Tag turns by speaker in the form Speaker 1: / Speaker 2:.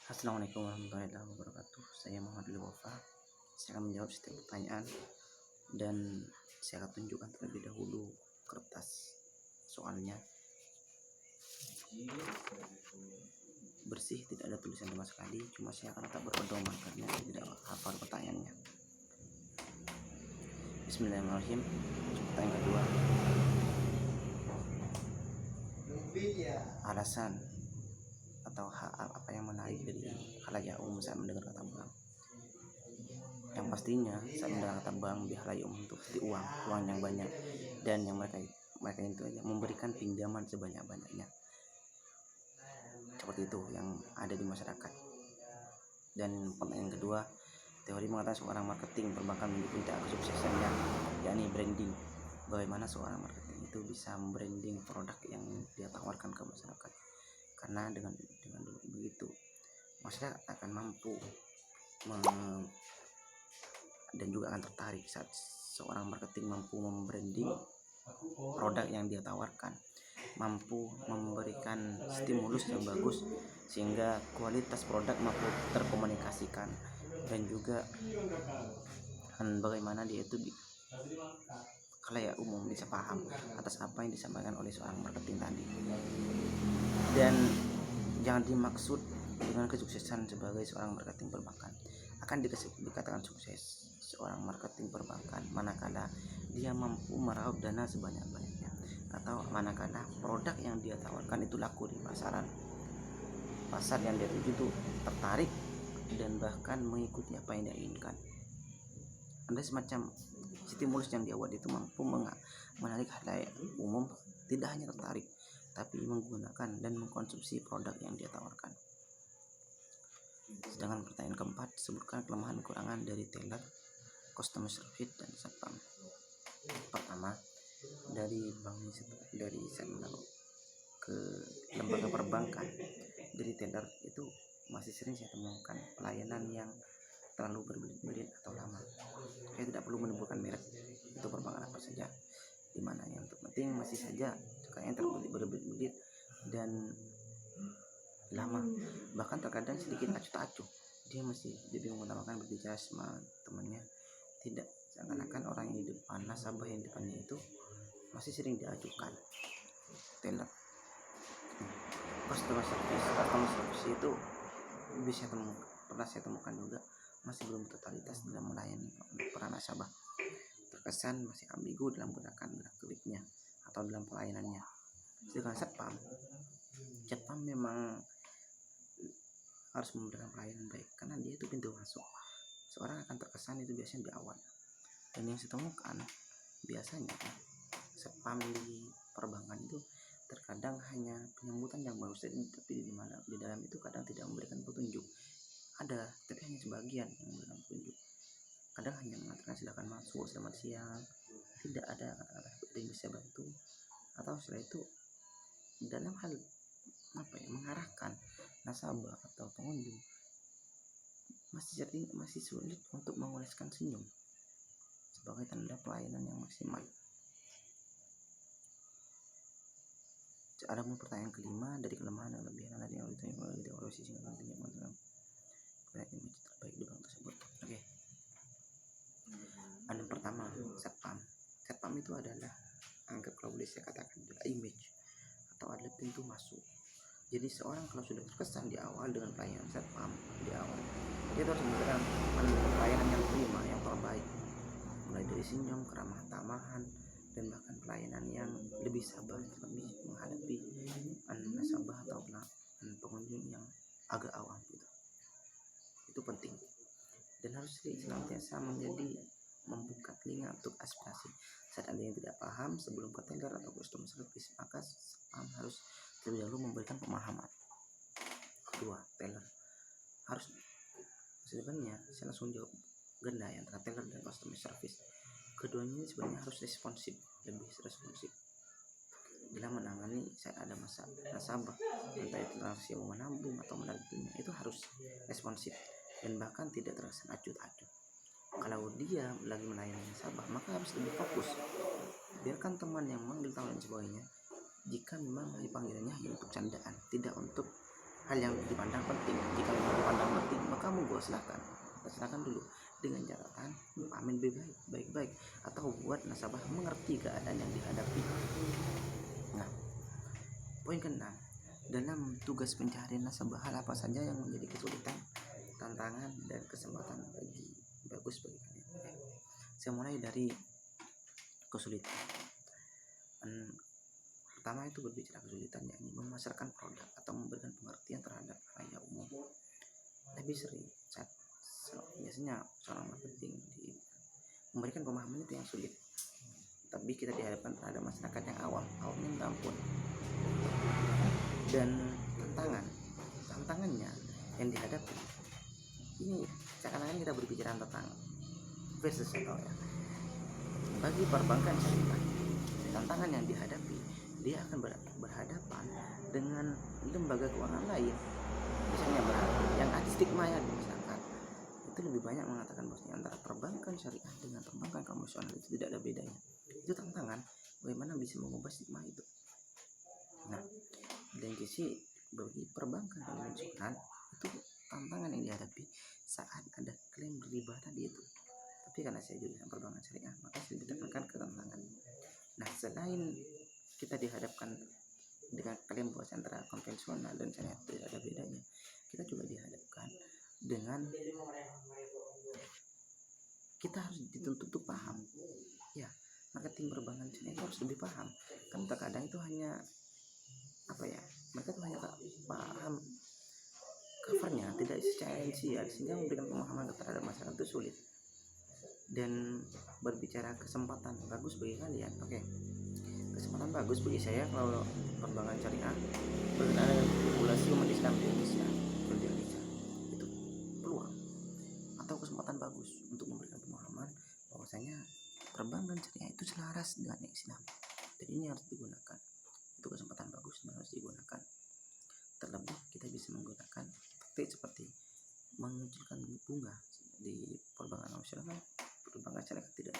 Speaker 1: Assalamualaikum warahmatullahi wabarakatuh. Saya Muhammad Wafa. Saya akan menjawab setiap pertanyaan dan saya akan tunjukkan terlebih dahulu kertas soalnya. Bersih, tidak ada tulisan sama sekali, cuma saya akan tetap berpedoman karena saya tidak hafal pertanyaannya. Bismillahirrahmanirrahim. Pertanyaan kedua. Alasan atau apa yang menarik dari khalayak umum saat mendengar kata bank? Yang pastinya saat mendengar kata bank di khalayak umum itu pasti uang yang banyak, dan yang mereka itu memberikan pinjaman sebanyak-banyaknya. Seperti itu yang ada di masyarakat. Dan pertanyaan kedua, teori mengatakan seorang marketing perbankan menjadi puncak kesuksesannya, yakni branding. Bagaimana seorang marketing itu bisa membranding produk yang dia tawarkan ke masyarakat? Karena dengan begitu masyarakat akan mampu dan juga akan tertarik saat seorang marketing mampu membranding produk yang dia tawarkan, mampu memberikan stimulus yang bagus sehingga kualitas produk mampu terkomunikasikan, dan juga bagaimana dia itu khalayak umum bisa paham atas apa yang disampaikan oleh seorang marketing tadi. Dan jangan dimaksud dengan kesuksesan sebagai seorang marketing perbankan. Akan dikatakan sukses seorang marketing perbankan manakala dia mampu meraup dana sebanyak-banyaknya, atau manakala produk yang dia tawarkan itu laku di pasaran. Pasar yang dia tuju itu tertarik dan bahkan mengikuti apa yang dia inginkan. Ada semacam stimulus yang dia buat itu mampu menarik khalayak umum, tidak hanya tertarik tapi menggunakan dan mengkonsumsi produk yang dia tawarkan. Sedangkan pertanyaan keempat, sebutkan kelemahan kekurangan dari teller, customer service, dan satpam. Pertama, dari saya ke lembaga perbankan, dari teller itu masih sering saya temukan pelayanan yang terlalu berbelit-belit atau lama. Saya tidak perlu menyebutkan merek itu perbankan apa saja, dimana yang terpenting masih saja kayaknya berbelit-belit dan lama, bahkan terkadang sedikit acuh-acuh. Dia masih lebih mengutamakan berbicara sama temannya, tidak seakan-akan orang yang di depan, nasabah yang di depannya itu masih sering diajukan. Teller, customer service itu pernah saya temukan juga masih belum totalitas dalam melayani para nasabah. Terkesan masih ambigu dalam menggunakan gerak-geriknya atau dalam pelayanannya. Sedangkan satpam memang harus memberikan pelayanan baik karena dia itu pintu masuk. Seorang akan terkesan itu biasanya di awal. Dan yang saya temukan biasanya satpam di perbankan itu terkadang hanya penyambutan yang bagus, tapi di dalam itu kadang tidak memberikan petunjuk. Ada, tapi hanya sebagian yang memberikan petunjuk. Kadang hanya mengatakan silakan masuk, selamat siang, tidak ada kata-kata yang bisa bantu. Atau setelah itu dalam hal mengarahkan nasabah atau pengunjung masih sulit untuk mengoleskan senyum sebagai tanda pelayanan yang maksimal. Ada pertanyaan kelima, dari kelemahan dan kelebihan yang ditanya oleh teologi sehingga nantinya mengenai image terbaik di bank tersebut. Oke. Ada pertama, satpam itu adalah, anggap kalau boleh saya katakan, adalah image atau adalah pintu masuk. Jadi seorang kalau sudah terkesan di awal dengan pelayanan satpam di awal, dia harus memberikan pelayanan yang prima, yang terbaik, mulai dari senyum, keramah tamahan, dan bahkan pelayanan yang lebih sabar, lebih menghadapi nasabah atau pengunjung yang agak awam gitu. Itu penting dan harus senantiasa membuka telinga untuk aspirasi. Saat ada yang tidak paham, sebelum ke teller atau customer service, maka satpam harus terlebih dahulu memberikan pemahaman. Kedua, teller harus, sebenarnya saya langsung jawab ganda yang antara teller dan customer service. Keduanya sebenarnya harus lebih responsif dalam menangani saat ada nasabah, entah itu transaksi mau menabung atau menagihnya, itu harus responsif dan bahkan tidak terkesan acuh-acuh. Kalau dia lagi melayani nasabah, maka harus lebih fokus. Biarkan teman yang manggil tahu dan sebagainya, jika memang panggilannya hanya untuk candaan, tidak untuk hal yang dipandang penting. Jika memang dipandang penting, maka monggo silahkan dulu dengan catatan pahamin baik-baik atau buat nasabah mengerti keadaan yang dihadapi. Nah, poin keenam, dalam tugas pencarian nasabah, hal apa saja yang menjadi kesulitan, tantangan, dan kesempatan bagus bagi kalian? Saya mulai dari kesulitan. Pertama itu berbicara kesulitan, yakni memasarkan produk atau memberikan pengertian terhadap halayak umum. Lebih sering biasanya seorang marketing memberikan pemahaman itu yang sulit, tapi kita dihadapkan terhadap masyarakat yang awamnya minta ampun. Dan tantangannya yang dihadapi ini seakan-akan kita berbicara tentang versus atau ya. Bagi perbankan syariah, tantangan yang dihadapi, dia akan berhadapan dengan lembaga keuangan lain, misalnya yang ada stigma ya di masyarakat itu lebih banyak mengatakan bahwa antara perbankan syariah dengan perbankan konvensional itu tidak ada bedanya. Itu tantangan, bagaimana bisa mengubah stigma itu. Nah, dari sisi bagi perbankan konvensional itu tantangan yang dihadapi saat ada klaim riba tadi itu. Tapi karena saya jurusan perbankan syariah, maka saya ditekankan ke tantangan. Nah, selain kita dihadapkan dengan klaim bahwa antara konvensional dan syariah tidak ada bedanya, kita juga dihadapkan dengan kita harus dituntut untuk paham. Ya, marketing perbankan syariah itu harus lebih paham. Kan terkadang itu hanya mereka tuh hanya paham covernya, tidak secara insial, sehingga memberikan pemahaman terhadap masyarakat itu sulit. Dan berbicara kesempatan bagus bagi kalian, kesempatan bagus bagi saya kalau perbankan syariah berkenaan dengan populasi umat Islam di Indonesia itu peluang atau kesempatan bagus untuk memberikan pemahaman bahwasanya perbankan syariah itu selaras dengan Islam, dan ini harus digunakan. Itu kesempatan bagus yang harus digunakan. Terlebih kita bisa menggunakan praktik seperti mengucilkan bunga di perbankan nasional. Perbankan syariah tidak